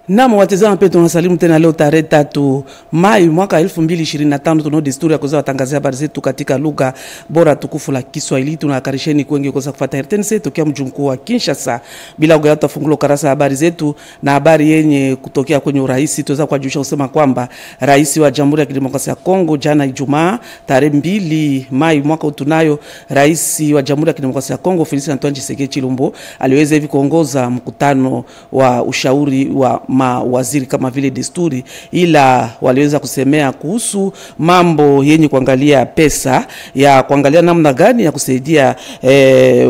Naam, watazama pia tunasalimu tena leo tarehe 3 Mai mwaka 2025. Tunao desturi ya kuweza watangazia habari zetu katika lugha bora tukufu la Kiswahili. Tunakarisheni kwenye kuweza kufuata RTNC tokea mji mkuu wa Kinshasa. Bila kugata fungulo karasa habari zetu na habari yenye kutokea kwenye urais. Tuweza kujulisha kusema kwamba rais wa Jamhuri ya Kidemokrasia ya Kongo jana Ijumaa tarehe 2 Mai mwaka utunayo, rais wa Jamhuri ya Kidemokrasia ya Kongo Felix Antoine Tshisekedi Tshilombo aliweza hivi kuongoza mkutano wa ushauri wa mawaziri kama vile desturi, ila waliweza kusemea kuhusu mambo yenye kuangalia pesa ya kuangalia namna gani ya kusaidia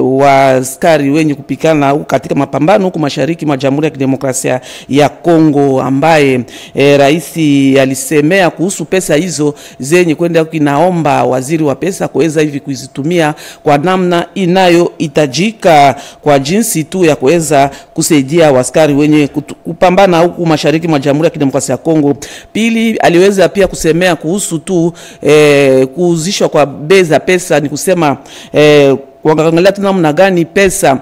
waaskari wenye kupikana katika mapambano huko mashariki mwa Jamhuri ya Kidemokrasia ya Kongo, ambaye rais alisemea kuhusu pesa hizo zenye kwenda kinaomba waziri wa pesa kuweza hivi kuzitumia kwa namna inayohitajika kwa jinsi tu ya kuweza kusaidia waaskari wenye kupambana huku mashariki mwa Jamhuri ya Kidemokrasia ya Kongo. Pili, aliweza pia kusemea kuhusu tu kuuzishwa kwa bei za pesa, ni kusema kuangalia namna gani pesa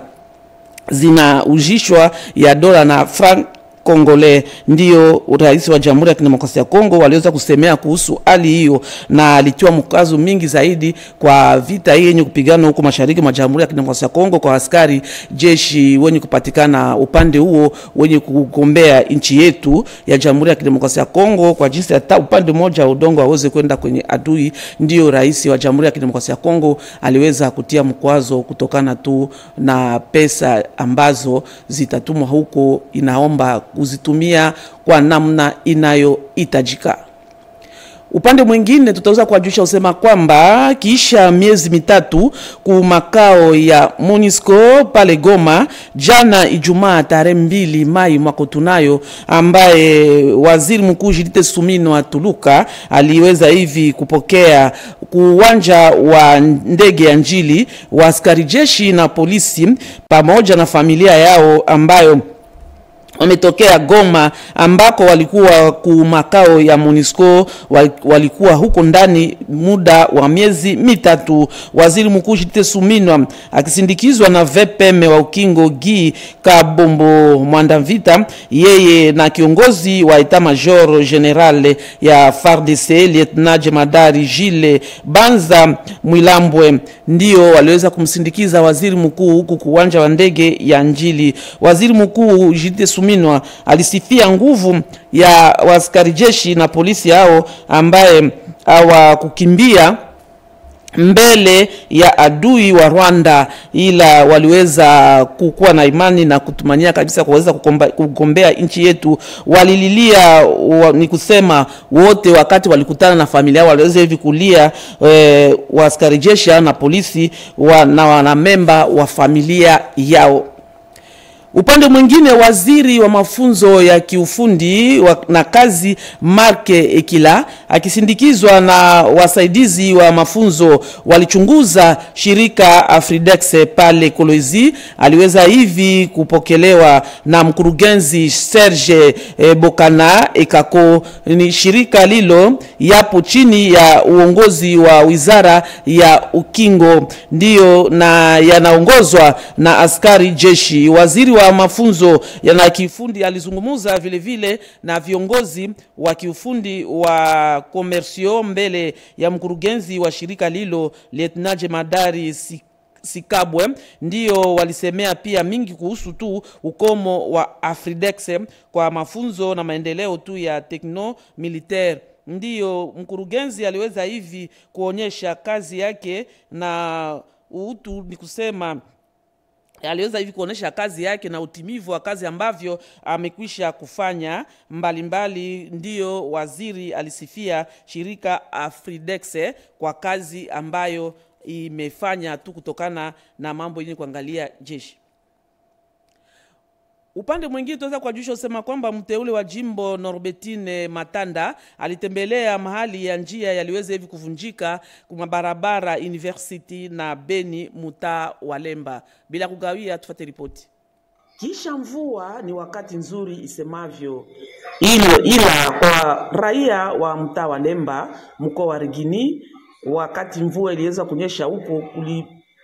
zinaujishwa ya dola na franc Kongole. Ndio rais wa Jamhuri ya Kidemokrasia ya Kongo waliweza kusemea kuhusu hali hiyo, na alitoa mkazo mingi zaidi kwa vita hii yenye kupigana huko mashariki mwa Jamhuri ya Kidemokrasia ya Kongo kwa askari jeshi wenye kupatikana upande huo wenye kugombea nchi yetu ya Jamhuri ya Kidemokrasia ya Kongo kwa jinsi hata upande mmoja udongo waweze kwenda kwenye adui. Ndio rais wa Jamhuri ya Kidemokrasia ya Kongo aliweza kutia mkwazo kutokana tu na pesa ambazo zitatumwa huko, inaomba kuzitumia kwa namna inayohitajika. Upande mwingine tutaweza kuwajulisha usema kwamba kisha miezi mitatu ku makao ya MONUSCO pale Goma jana Ijumaa tarehe 2 Mai mwaka tunayo, ambaye waziri mkuu Judith Suminwa Tuluka aliweza hivi kupokea kuwanja wa ndege ya Njili wa askari jeshi na polisi pamoja na familia yao ambayo wametokea Goma, ambako walikuwa ku makao ya MONUSCO, walikuwa huko ndani muda wa miezi mitatu. Waziri mkuu Judith Suminwa akisindikizwa na VPM wa ukingo Guy Kabombo Mwandavita, yeye na kiongozi wa Etat Major General ya FARDC Lieutenant Jemadari Gilles Banza Mwilambwe, ndio waliweza kumsindikiza waziri mkuu huko kuwanja wa ndege ya Njili. Waziri mkuu Judith Suminwa alisifia nguvu ya askari jeshi na polisi hao ambaye hawakukimbia mbele ya adui wa Rwanda, ila waliweza kukuwa na imani na kutumania kabisa kuweza kugombea nchi yetu. Walililia ni kusema wote wakati walikutana na familia waliweza hivi kulia askari jeshi na polisi na wanamemba wa familia yao. Upande mwingine, waziri wa mafunzo ya kiufundi na kazi Marke Ekila akisindikizwa na wasaidizi wa mafunzo walichunguza shirika Afridex pale Kolwezi. Aliweza hivi kupokelewa na mkurugenzi Serge Bokana Ekako. Ni shirika lilo yapo chini ya uongozi wa wizara ya ukingo, ndio na yanaongozwa na askari jeshi. Waziri wa mafunzo ya kiufundi alizungumza vile vile na viongozi wa kiufundi wa komersio mbele ya mkurugenzi wa shirika lilo Lieutenant Jemadari Sikabwe. Ndio walisemea pia mingi kuhusu tu ukomo wa Afridex kwa mafunzo na maendeleo tu ya tekno militaire. Ndio mkurugenzi aliweza hivi kuonyesha kazi yake na utu, ni kusema aliweza hivi kuonesha kazi yake na utimivu wa kazi ambavyo amekwisha kufanya mbalimbali. Ndio waziri alisifia shirika Afridex kwa kazi ambayo imefanya tu kutokana na mambo yenye kuangalia jeshi. Upande mwingine tunaweza kujulisha usema kwamba mteule wa jimbo Norbertine Matanda alitembelea mahali ya njia yaliweza hivi kuvunjika kwa barabara University na Beni Muta Walemba. Bila kugawia tufuate ripoti. Kisha mvua ni wakati nzuri isemavyo ila kwa raia wa Muta Walemba mkoa wa Regini, wakati mvua iliweza kunyesha huko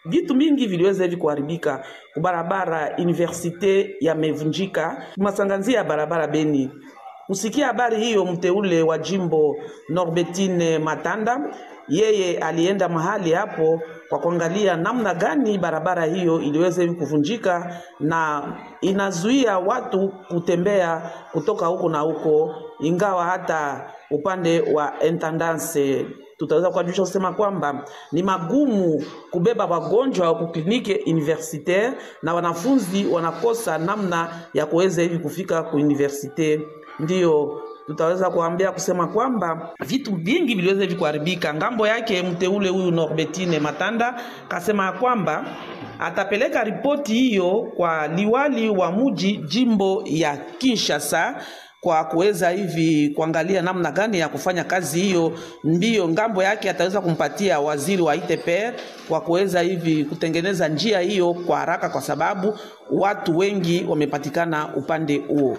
vitu mingi viliweza hivi kuharibika. Barabara universite yamevunjika, masanganzia ya barabara Beni. Kusikia habari hiyo, mteule wa jimbo Norbertine Matanda, yeye alienda mahali hapo kwa kuangalia namna gani barabara hiyo iliweza hivi kuvunjika na inazuia watu kutembea kutoka huko na huko, ingawa hata upande wa intendance tutaweza kujulisha kusema kwamba ni magumu kubeba wagonjwa wa kliniki universitaire na wanafunzi wanakosa namna ya kuweza hivi kufika ku universite. Ndio tutaweza kuambia kusema kwamba vitu vingi viliweza hivi kuharibika. Ngambo yake mteule huyu Norbertine Matanda kasema kwamba atapeleka ripoti hiyo kwa liwali wa mji jimbo ya Kinshasa kwa kuweza hivi kuangalia namna gani ya kufanya kazi hiyo. Ndio ngambo yake ataweza kumpatia waziri wa ITPR kwa kuweza hivi kutengeneza njia hiyo kwa haraka, kwa sababu watu wengi wamepatikana upande huo.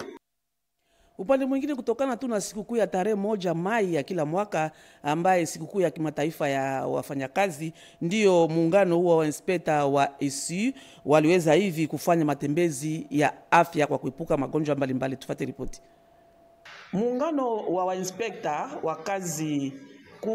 Upande mwingine, kutokana tu na sikukuu ya tarehe 1 Mai ya kila mwaka ambaye sikukuu ya kimataifa ya wafanyakazi, ndio muungano huo wa inspekta wa ESU waliweza hivi kufanya matembezi ya afya kwa kuepuka magonjwa mbalimbali. Tufuate ripoti. Muungano wa wainspekta wa kazi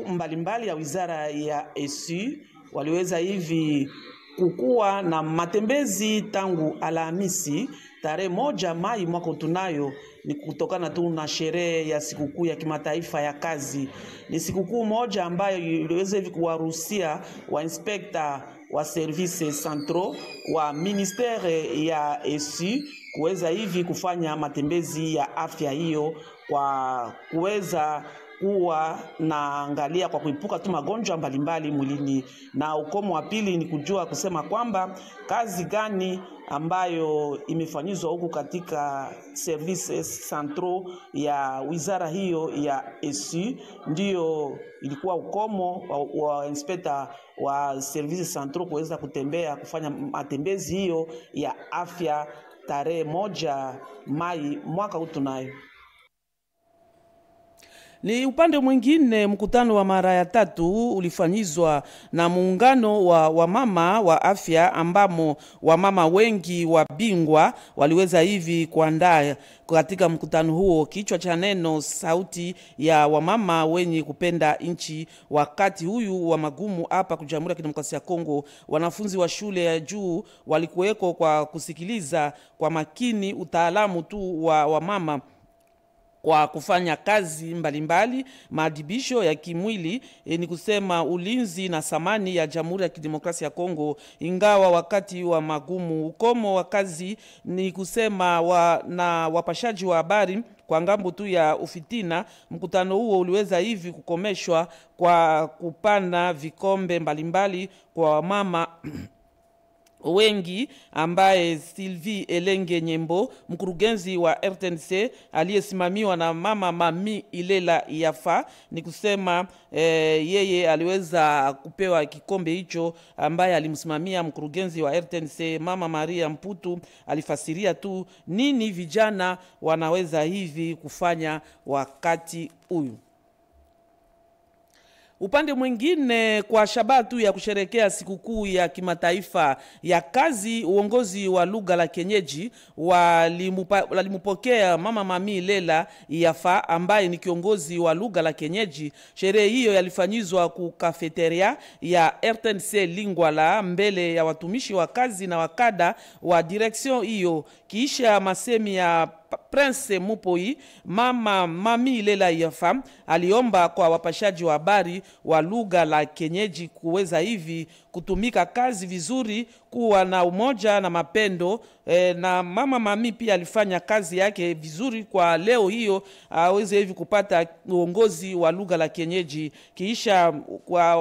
mbalimbali ya wizara ya ESU waliweza hivi kukuwa na matembezi tangu Alhamisi tarehe 1 Mai mwaka tunayo. Ni kutokana tu na sherehe ya sikukuu ya kimataifa ya kazi. Ni sikukuu moja ambayo iliweza hivi kuwaruhusia wa inspekta wa services centraux wa ministere ya ESU kuweza hivi kufanya matembezi ya afya hiyo kwa kuweza kuwa na angalia kwa kuepuka tu magonjwa mbalimbali mwilini. Na ukomo wa pili ni kujua kusema kwamba kazi gani ambayo imefanyizwa huku katika services centraux ya wizara hiyo ya ESU. Ndio ilikuwa ukomo wa inspector wa services centraux kuweza kutembea kufanya matembezi hiyo ya afya tarehe 1 Mai mwaka huu tunayo. Ni upande mwingine, mkutano wa mara ya 3 ulifanyizwa na muungano wa wamama wa afya, ambamo wamama wengi wa bingwa waliweza hivi kuandaa katika mkutano huo. Kichwa cha neno sauti ya wamama wenye kupenda nchi wakati huyu wa magumu hapa kwa Jamhuri ya Kidemokrasia ya Kongo. Wanafunzi wa shule ya juu walikuweko kwa kusikiliza kwa makini utaalamu tu wa wamama kwa kufanya kazi mbalimbali, maadibisho ya kimwili, ni kusema ulinzi na samani ya Jamhuri ya Kidemokrasia ya Kongo. Ingawa wakati wa magumu, ukomo wa kazi ni kusema na wapashaji wa habari kwa ngambo tu ya ufitina. Mkutano huo uliweza hivi kukomeshwa kwa kupana vikombe mbalimbali kwa mama wengi, ambaye Sylvie Elenge Nyembo, mkurugenzi wa RTNC, aliyesimamiwa na mama Mami Ilela Yafa, ni kusema yeye aliweza kupewa kikombe hicho, ambaye alimsimamia mkurugenzi wa RTNC mama Maria Mputu. Alifasiria tu nini vijana wanaweza hivi kufanya wakati huyu. Upande mwingine, kwa shabatu ya kusherekea sikukuu ya kimataifa ya kazi, uongozi wa lugha la kienyeji walimupokea mama Mami Lela Yafa, ambaye ni kiongozi wa lugha la kienyeji. Sherehe hiyo yalifanyizwa ku kafeteria ya RTNC Lingwala mbele ya watumishi wa kazi na wakada wa direction hiyo. Kisha masemi ya Prince Mupoi, mama Mami Lela Yafa aliomba kwa wapashaji wa habari wa lugha la kienyeji kuweza hivi kutumika kazi vizuri, kuwa na umoja na mapendo. Na mama Mami pia alifanya kazi yake vizuri kwa leo hiyo aweze hivi kupata uongozi wa lugha la kienyeji. Kisha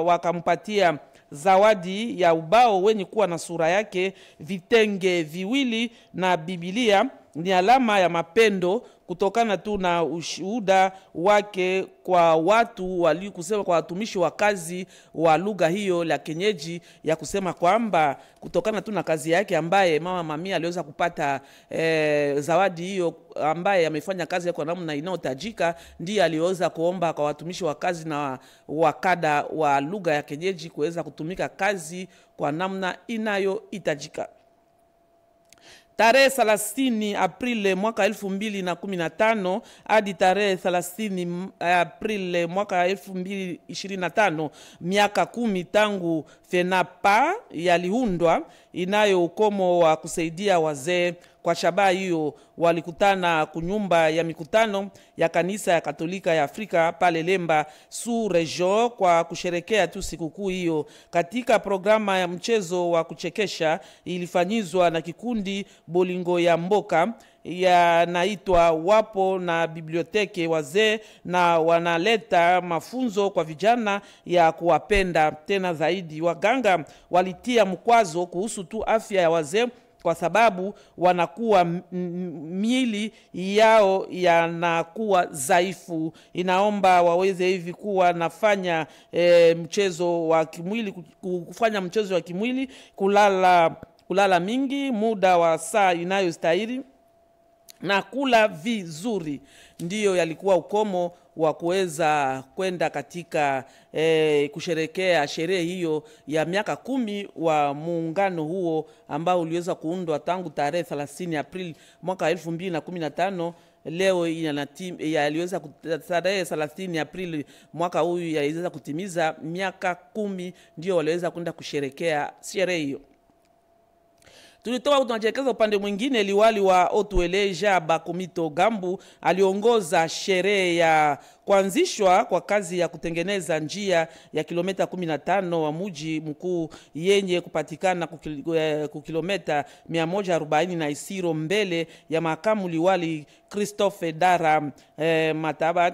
wakampatia zawadi ya ubao wenye kuwa na sura yake, vitenge viwili na Biblia ni alama ya mapendo kutokana tu na ushuhuda wake kwa watu kusema kwa watumishi wa kazi wa lugha hiyo la kienyeji, ya kusema kwamba kutokana tu na kazi yake ambaye Mama Mamia aliweza kupata zawadi hiyo, ambaye amefanya kazi kwa namna inayotajika, ndiye aliweza kuomba kwa watumishi wa kazi na wakada wa lugha ya kienyeji kuweza kutumika kazi kwa namna inayohitajika. Tarehe 30 Aprili mwaka 2015 hadi tarehe 30 Aprili mwaka 2025, miaka 10 tangu FENAPA yaliundwa, inayo ukomo wa kusaidia wazee. Kwa shabaha hiyo walikutana kunyumba ya mikutano ya kanisa ya Katolika ya Afrika pale Lemba sous region kwa kusherekea tu sikukuu hiyo. Katika programa ya mchezo wa kuchekesha ilifanyizwa na kikundi Bolingo ya Mboka yanaitwa Wapo na biblioteke wazee, na wanaleta mafunzo kwa vijana ya kuwapenda tena zaidi. Waganga walitia mkwazo kuhusu tu afya ya wazee kwa sababu wanakuwa miili yao yanakuwa dhaifu. Inaomba waweze hivi kuwa nafanya mchezo wa kimwili, kufanya mchezo wa kimwili, kulala mingi muda wa saa inayostahili na kula vizuri. Ndiyo yalikuwa ukomo wa kuweza kwenda katika kusherekea sherehe hiyo ya miaka 10 wa muungano huo ambao uliweza kuundwa tangu tarehe 30 Aprili mwaka 2015. Leo yaliweza tarehe 30 Aprili mwaka huu yaliweza kutimiza miaka 10, ndio waliweza kwenda kusherekea sherehe hiyo. Tulitoka tunajekeza upande mwingine. Liwali wa Otuele Jaba Komito Gambu aliongoza sherehe ya kuanzishwa kwa kazi ya kutengeneza njia ya kilomita 15 wa mji mkuu yenye kupatikana kilomita 140 na Isiro, mbele ya makamu liwali Christophe Dara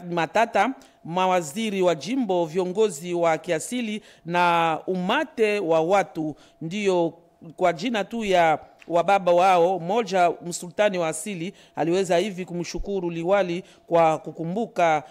Matata, mawaziri wa jimbo, viongozi wa kiasili na umate wa watu. Ndiyo kwa jina tu ya wababa wao, moja msultani wa asili aliweza hivi kumshukuru liwali kwa kukumbuka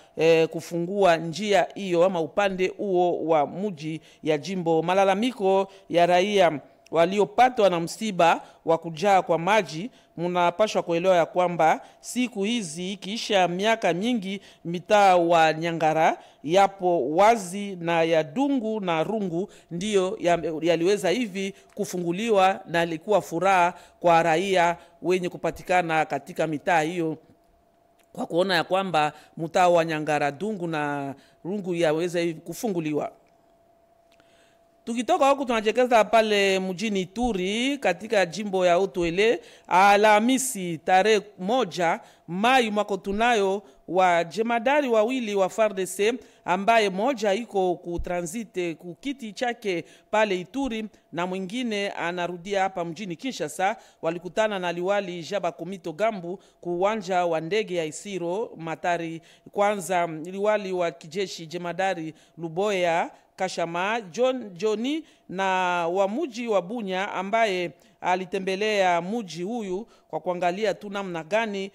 kufungua njia hiyo ama upande huo wa mji ya jimbo. Malalamiko ya raia waliopatwa na msiba wa kujaa kwa maji, mnapashwa kuelewa ya kwamba siku hizi kisha miaka nyingi mitaa wa Nyangara yapo wazi na ya Dungu na Rungu ndiyo yaliweza hivi kufunguliwa, na ilikuwa furaha kwa raia wenye kupatikana katika mitaa hiyo kwa kuona ya kwamba mtaa wa Nyangara, Dungu na Rungu yaweza hivi kufunguliwa. Tukitoka huku tunajekeza pale mjini Ituri katika jimbo ya Otuele. Alhamisi tarehe 1 Mai mwaka tunayo wa jemadari wawili wa FARDC, ambaye moja iko kutransite kukiti chake pale Ituri na mwingine anarudia hapa mjini Kinshasa. Walikutana na liwali Jaba Komito Gambu kuwanja wa ndege ya Isiro Matari. Kwanza liwali wa kijeshi jemadari Luboya Kashama Johnny na wa muji wa Bunya, ambaye alitembelea muji huyu kwa kuangalia tu namna gani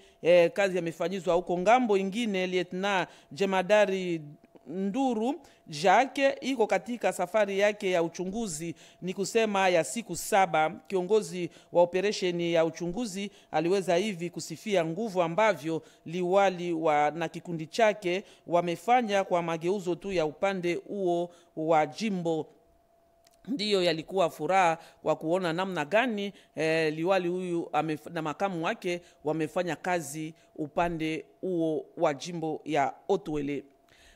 kazi yamefanyizwa huko. Ngambo ingine lieutenant jemadari Nduru Jacques iko katika safari yake ya uchunguzi, ni kusema ya siku 7. Kiongozi wa operesheni ya uchunguzi aliweza hivi kusifia nguvu ambavyo liwali na kikundi chake wamefanya kwa mageuzo tu ya upande huo wa jimbo. Ndiyo yalikuwa furaha kwa kuona namna gani liwali huyu na makamu wake wamefanya kazi upande huo wa jimbo ya Otuele.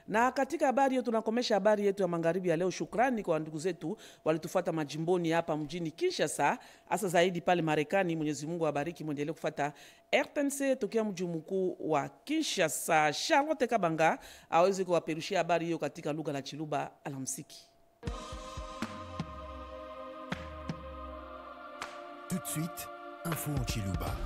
Na katika habari hiyo tunakomesha habari yetu ya magharibi ya leo. Shukrani kwa ndugu zetu walitufuata majimboni hapa mjini Kinshasa, hasa zaidi pale Marekani. Mwenyezi Mungu awabariki, muendelee kufuata RTNC tokea mji mkuu wa Kinshasa. Charlotte Kabanga aweze kuwaperushia habari hiyo katika lugha la Chiluba. Alamsiki. Tout de suite, info en Chiluba.